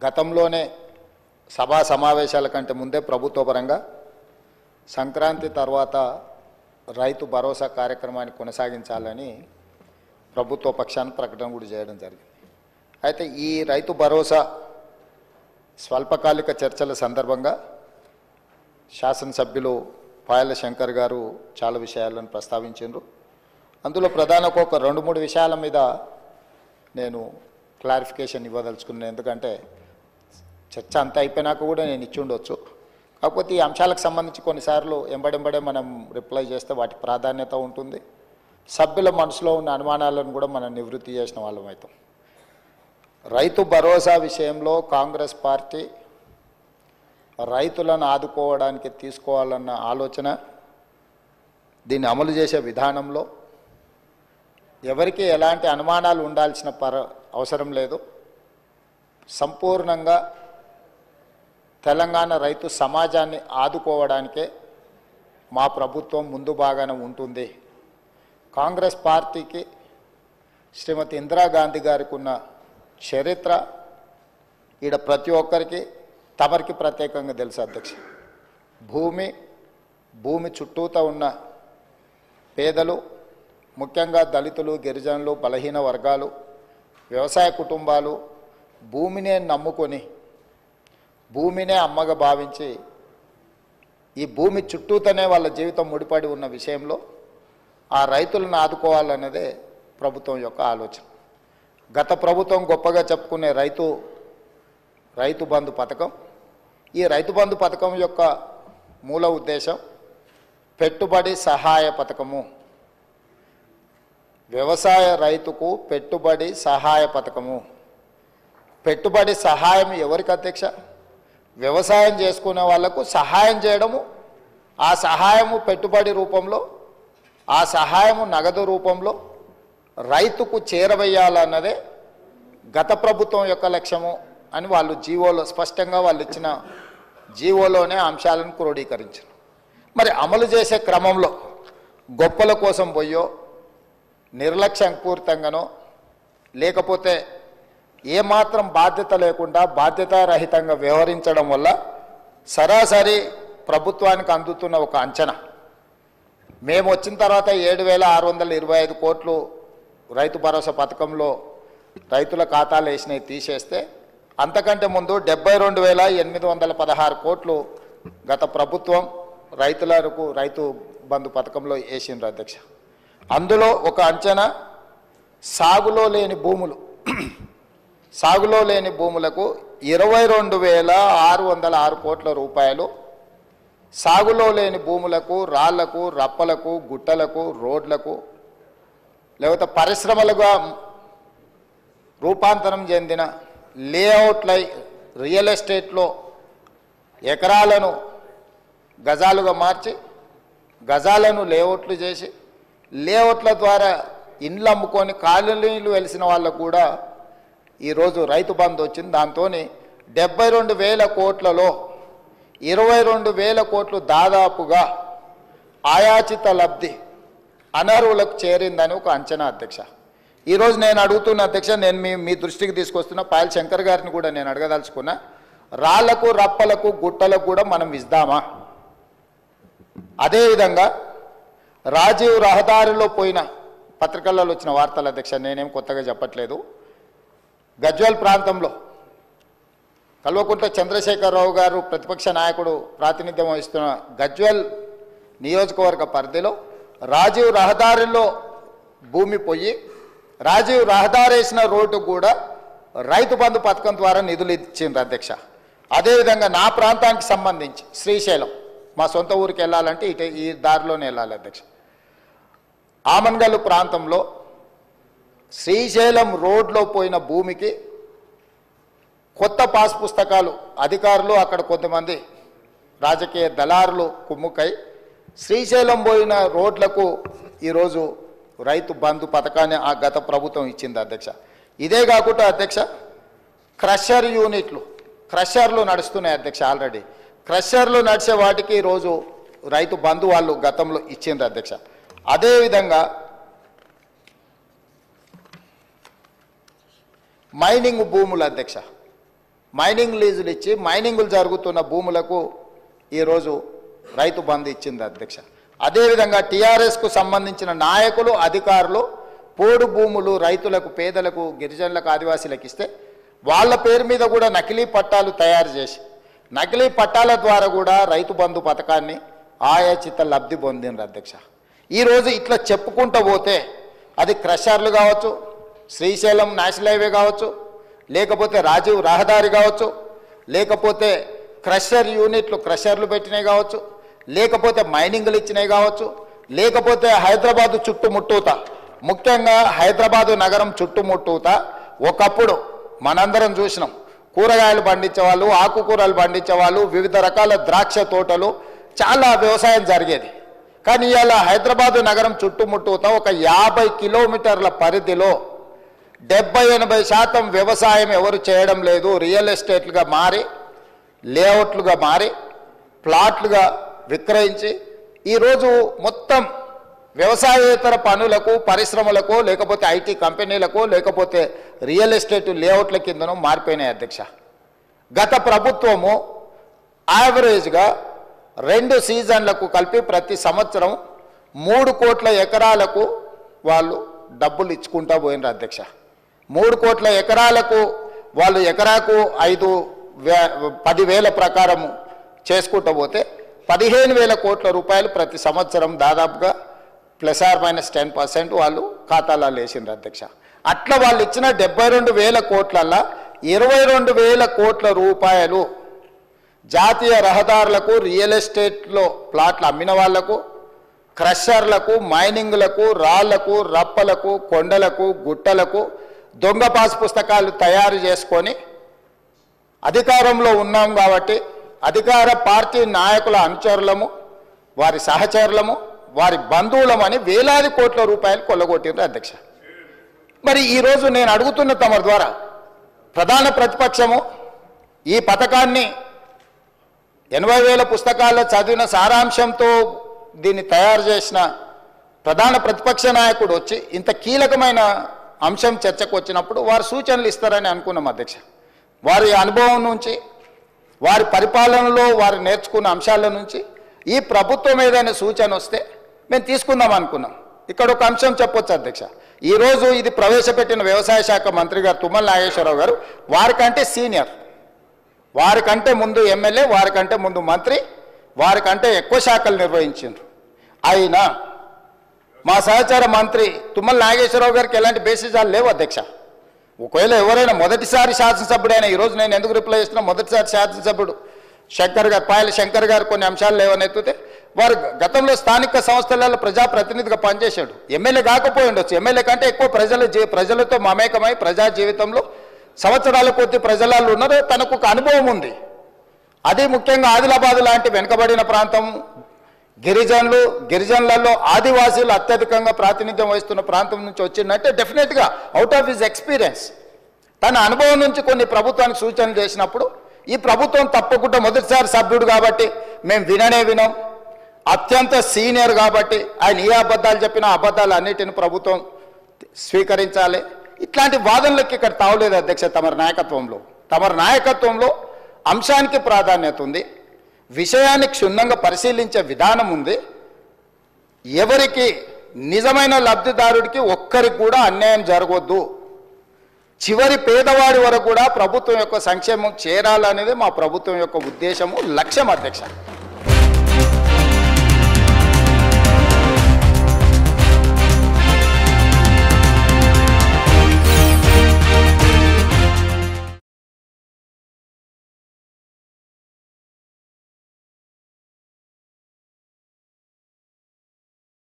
గతంలోనే సభా సమావేశాల కంటే ముందే ప్రభుత్వ పరంగా సంక్రాంతి తర్వాత రైతు భరోసా కార్యక్రమాన్ని కొనసాగించాలని ప్రభుత్వ పక్షాన్ని ప్రకటన కూడా చేయడం జరిగింది. అయితే ఈ రైతు భరోసా స్వల్పకాలిక చర్చల సందర్భంగా శాసనసభ్యులు పాయల శంకర్ గారు చాలా విషయాలను ప్రస్తావించారు. అందులో ప్రధానంగా ఒక 2-3 విషయాల మీద నేను క్లారిఫికేషన్ ఇవ్వదలుచుకున్నాను. ఎందుకంటే చర్చ అంతా అయిపోయినాక కూడా నేను ఇచ్చి ఉండొచ్చు. కాకపోతే ఈ అంశాలకు సంబంధించి కొన్నిసార్లు ఎంబడెంబడే మనం రిప్లై చేస్తే వాటి ప్రాధాన్యత ఉంటుంది. సభ్యుల మనసులో ఉన్న అనుమానాలను కూడా మనం నివృత్తి చేసిన వాళ్ళం అవుతాం. రైతు భరోసా విషయంలో కాంగ్రెస్ పార్టీ రైతులను ఆదుకోవడానికి తీసుకోవాలన్న ఆలోచన, దీన్ని అమలు చేసే విధానంలో ఎవరికి ఎలాంటి అనుమానాలు ఉండాల్సిన అవసరం లేదు. సంపూర్ణంగా తెలంగాణ రైతు సమాజాన్ని ఆదుకోవడానికే మా ప్రభుత్వం ముందు బాగానే ఉంటుంది. కాంగ్రెస్ పార్టీకి శ్రీమతి ఇందిరాగాంధీ గారికి ఉన్న చరిత్ర ఈడ ప్రతి ఒక్కరికి తమరికి ప్రత్యేకంగా తెలుసు అధ్యక్ష. భూమి చుట్టూతా ఉన్న పేదలు, ముఖ్యంగా దళితులు, గిరిజనులు, బలహీన వర్గాలు, వ్యవసాయ కుటుంబాలు భూమినే నమ్ముకొని భూమినే అమ్మగా భావించి ఈ భూమి చుట్టూతోనే వాళ్ళ జీవితం ముడిపడి ఉన్న విషయంలో ఆ రైతులను ఆదుకోవాలన్నదే ప్రభుత్వం యొక్క ఆలోచన. గత ప్రభుత్వం గొప్పగా చెప్పుకునే రైతు బంధు పథకం, ఈ రైతు బంధు పథకం యొక్క మూల ఉద్దేశం పెట్టుబడి సహాయ పథకము. వ్యవసాయ రైతుకు పెట్టుబడి సహాయ పథకము. పెట్టుబడి సహాయం ఎవరికి అధ్యక్ష? వ్యవసాయం చేసుకునే వాళ్లకు సహాయం చేయడము, ఆ సహాయము పెట్టుబడి రూపంలో, ఆ సహాయము నగదు రూపంలో రైతుకు చేరవేయాలన్నదే గత ప్రభుత్వం యొక్క లక్ష్యము అని వాళ్ళు జీవోలో స్పష్టంగా వాళ్ళు ఇచ్చిన జీవోలోనే అంశాలను క్రోడీకరించారు. మరి అమలు చేసే క్రమంలో గొప్పల కోసం పోయో నిర్లక్ష్యపూరితంగానో లేకపోతే ఏమాత్రం బాధ్యత లేకుండా బాధ్యతారహితంగా వ్యవహరించడం వల్ల సరాసరి ప్రభుత్వానికి అందుతున్న ఒక అంచనా, మేము వచ్చిన తర్వాత 7,625 కోట్లు రైతు భరోసా పథకంలో రైతుల ఖాతాలు వేసినవి తీసేస్తే అంతకంటే ముందు 72,816 కోట్లు గత ప్రభుత్వం రైతులకు రైతు బంధు పథకంలో వేసిండ్రు అధ్యక్ష. అందులో ఒక అంచనా సాగులో లేని భూములకు 22,606 కోట్ల రూపాయలు, సాగులో లేని భూములకు, రాళ్లకు, రప్పలకు, గుట్టలకు, రోడ్లకు, లేకపోతే పరిశ్రమలుగా రూపాంతరం చెందిన లేఅవుట్లై రియల్ ఎస్టేట్లో ఎకరాలను గజాలుగా మార్చి గజాలను లేఅవుట్లు చేసి లేఅవుట్ల ద్వారా ఇండ్లు అమ్ముకొని కాలనీలు వెలిసిన వాళ్ళకు కూడా ఈరోజు రైతు బంధు వచ్చింది. దాంతో 72,000 కోట్లలో 22,000 కోట్లు దాదాపుగా ఆయాచిత లబ్ధి అనర్హులకు చేరిందని ఒక అంచనా అధ్యక్ష. ఈరోజు నేను అడుగుతున్న అధ్యక్ష, నేను మీ దృష్టికి తీసుకొస్తున్న పాయల్ శంకర్ గారిని కూడా నేను అడగదలుచుకున్నా, రాళ్లకు, రప్పలకు, గుట్టలకు కూడా మనం ఇద్దామా? అదేవిధంగా రాజీవ్ రహదారిలో పోయిన పత్రికల్లో వచ్చిన వార్తలు అధ్యక్ష, నేనేం కొత్తగా చెప్పట్లేదు. గజ్వేల్ ప్రాంతంలో కల్వకుంట్ల చంద్రశేఖరరావు గారు ప్రతిపక్ష నాయకుడు ప్రాతినిధ్యం వహిస్తున్న గజ్వేల్ నియోజకవర్గ పరిధిలో రాజీవ్ రహదారిలో భూమి పోయి రాజీవ్ రహదారి వేసిన రోడ్డు కూడా రైతు బంధు పథకం ద్వారా నిధులు ఇచ్చిండ్రు అధ్యక్ష. అదేవిధంగా నా ప్రాంతానికి సంబంధించి శ్రీశైలం, మా సొంత ఊరికి వెళ్ళాలంటే ఈ దారిలోనే వెళ్ళాలి అధ్యక్ష. ఆమన్గల్ ప్రాంతంలో శ్రీశైలం రోడ్లో పోయిన భూమికి కొత్త పాస్ పుస్తకాలు అధికారులు, అక్కడ కొంతమంది రాజకీయ దళారులు కుమ్ముకై శ్రీశైలం పోయిన రోడ్లకు ఈరోజు రైతు బంధు పథకాన్ని ఆ గత ప్రభుత్వం ఇచ్చింది అధ్యక్ష. ఇదే కాకుండా అధ్యక్ష క్రషర్లు నడుస్తున్నాయి అధ్యక్ష. ఆల్రెడీ క్రషర్లు నడిచే వాటికి ఈరోజు రైతు బంధు వాళ్ళు గతంలో ఇచ్చింది అధ్యక్ష. అదేవిధంగా మైనింగ్ భూములు అధ్యక్ష, మైనింగ్ లీజులు ఇచ్చి మైనింగులు జరుగుతున్న భూములకు ఈరోజు రైతు బంధు ఇచ్చింది అధ్యక్ష. అదేవిధంగా టీఆర్ఎస్కు సంబంధించిన నాయకులు అధికారులు పోడు భూములు రైతులకు, పేదలకు, గిరిజనులకు, ఆదివాసీలకు ఇస్తే వాళ్ళ పేరు మీద కూడా నకిలీ పట్టాలు తయారు చేసి నకిలీ పట్టాల ద్వారా కూడా రైతు బంధు పథకాన్ని ఆయాచిత లబ్ధి పొందిండ్రు అధ్యక్ష. ఈరోజు ఇట్లా చెప్పుకుంటూ పోతే అది క్రషర్లు కావచ్చు, శ్రీశైలం నేషనల్ హైవే కావచ్చు, లేకపోతే రాజీవ్ రహదారి కావచ్చు, లేకపోతే క్రషర్ యూనిట్లు క్రషర్లు పెట్టినవి కావచ్చు, లేకపోతే మైనింగ్లు ఇచ్చినవి కావచ్చు, లేకపోతే హైదరాబాదు చుట్టుముట్టూత, ముఖ్యంగా హైదరాబాదు నగరం చుట్టుముట్టూత ఒకప్పుడు మనందరం చూసినాం. కూరగాయలు పండించేవాళ్ళు, ఆకుకూరలు పండించేవాళ్ళు, వివిధ రకాల ద్రాక్ష తోటలు, చాలా వ్యవసాయం జరిగేది. కానీ ఇవాళ హైదరాబాదు నగరం చుట్టుముట్టూత ఒక 50 కిలోమీటర్ల పరిధిలో 70-80% వ్యవసాయం ఎవరు చేయడం లేదు. రియల్ ఎస్టేట్లుగా మారి, లేఅవుట్లుగా మారి, ప్లాట్లుగా విక్రయించి ఈరోజు మొత్తం వ్యవసాయేతర పనులకు, పరిశ్రమలకు, లేకపోతే ఐటీ కంపెనీలకు, లేకపోతే రియల్ ఎస్టేట్ లేఅవుట్ల కిందనూ మారిపోయినాయి అధ్యక్ష. గత ప్రభుత్వము యావరేజ్గా 2 సీజన్లకు కలిపి ప్రతి సంవత్సరం 3 కోట్ల ఎకరాలకు వాళ్ళు డబ్బులు ఇచ్చుకుంటూ పోయినారు అధ్యక్ష. 3 కోట్ల ఎకరాలకు వాళ్ళు ఎకరాకు 10,000 ప్రకారము చేసుకుంటూ పోతే 15,000 కోట్ల రూపాయలు ప్రతి సంవత్సరం దాదాపుగా ±10% వాళ్ళు ఖాతాలలో వేసిండ్రు అధ్యక్ష. అట్లా వాళ్ళు ఇచ్చిన 72,000 కోట్లల్లో 22,000 కోట్ల రూపాయలు జాతీయ రహదారులకు, రియల్ ఎస్టేట్లో ప్లాట్లు అమ్మిన వాళ్లకు, క్రషర్లకు, మైనింగ్లకు, రాళ్లకు, రప్పలకు, కొండలకు, గుట్టలకు దొంగ పాస్ పుస్తకాలు తయారు చేసుకొని అధికారంలో ఉన్నాం కాబట్టి అధికార పార్టీ నాయకుల అనుచరులము, వారి సహచరులము, వారి బంధువులమని వేలాది కోట్ల రూపాయలు కొల్లగొట్టిండ్రు అధ్యక్ష. మరి ఈరోజు నేను అడుగుతున్న తమరి ద్వారా ప్రధాన ప్రతిపక్షము ఈ పథకాన్ని 80,000 పుస్తకాల్లో చదివిన సారాంశంతో దీన్ని తయారు చేసిన ప్రధాన ప్రతిపక్ష నాయకుడు వచ్చి ఇంత కీలకమైన అంశం చర్చకు వచ్చినప్పుడు వారు సూచనలు ఇస్తారని అనుకున్నాం అధ్యక్ష. వారి అనుభవం నుంచి, వారి పరిపాలనలో వారు నేర్చుకున్న అంశాల నుంచి ఈ ప్రభుత్వం ఏదైనా సూచన వస్తే మేము తీసుకుందాం అనుకున్నాం. ఇక్కడ ఒక అంశం చెప్పొచ్చు అధ్యక్ష. ఈరోజు ఇది ప్రవేశపెట్టిన వ్యవసాయ శాఖ మంత్రి గారు తుమ్మల నాగేశ్వరరావు గారు వారికంటే సీనియర్, వారికంటే ముందు ఎమ్మెల్యే, వారికంటే ముందు మంత్రి, వారికంటే ఎక్కువ శాఖలు నిర్వహించారు. అయినా మా సహచార మంత్రి తుమ్మల నాగేశ్వరరావు గారికి ఎలాంటి బేసిజాలు లేవు అధ్యక్ష. ఒకవేళ ఎవరైనా మొదటిసారి శాసనసభ్యుడైనా, ఈరోజు నేను ఎందుకు రిప్లై చేస్తున్నా, మొదటిసారి శాసనసభ్యుడు శంకర్ గారు, పాయల శంకర్ గారు కొన్ని అంశాలు లేవనెత్తితే వారు గతంలో స్థానిక సంస్థలలో ప్రజాప్రతినిధిగా పనిచేశాడు. ఎమ్మెల్యే కాకపోయి ఉండొచ్చు, ఎమ్మెల్యే కంటే ఎక్కువ ప్రజలతో మమేకమై ప్రజా జీవితంలో సంవత్సరాల కొద్ది ప్రజలలో ఉన్నారు. తనకు ఒక అనుభవం ఉంది. అది ముఖ్యంగా ఆదిలాబాద్ లాంటి వెనుకబడిన ప్రాంతం, గిరిజనులలో ఆదివాసీలు అత్యధికంగా ప్రాతినిధ్యం వహిస్తున్న ప్రాంతం నుంచి వచ్చిందంటే డెఫినెట్గా అవుట్ ఆఫ్ హిజ్ ఎక్స్పీరియన్స్ తన అనుభవం నుంచి కొన్ని ప్రభుత్వానికి సూచనలు చేసినప్పుడు ఈ ప్రభుత్వం తప్పకుండా మొదటిసారి సభ్యుడు కాబట్టి మేము వినం, అత్యంత సీనియర్ కాబట్టి ఆయన ఏ అబద్ధాలు చెప్పినా అబద్ధాలు అన్నిటిని ప్రభుత్వం స్వీకరించాలి. ఇట్లాంటి వాదనలకు ఇక్కడ తావలేదు అధ్యక్ష. తమరి నాయకత్వంలో అంశానికి ప్రాధాన్యత ఉంది, విషయాన్ని క్షుణ్ణంగా పరిశీలించే విధానం ఉంది. ఎవరికి నిజమైన లబ్ధిదారుడికి ఒక్కరికి కూడా అన్యాయం జరగొద్దు, చివరి పేదవాడి వరకు కూడా ప్రభుత్వం యొక్క సంక్షేమం చేరాలనేది మా ప్రభుత్వం యొక్క ఉద్దేశము, లక్ష్యం అధ్యక్ష.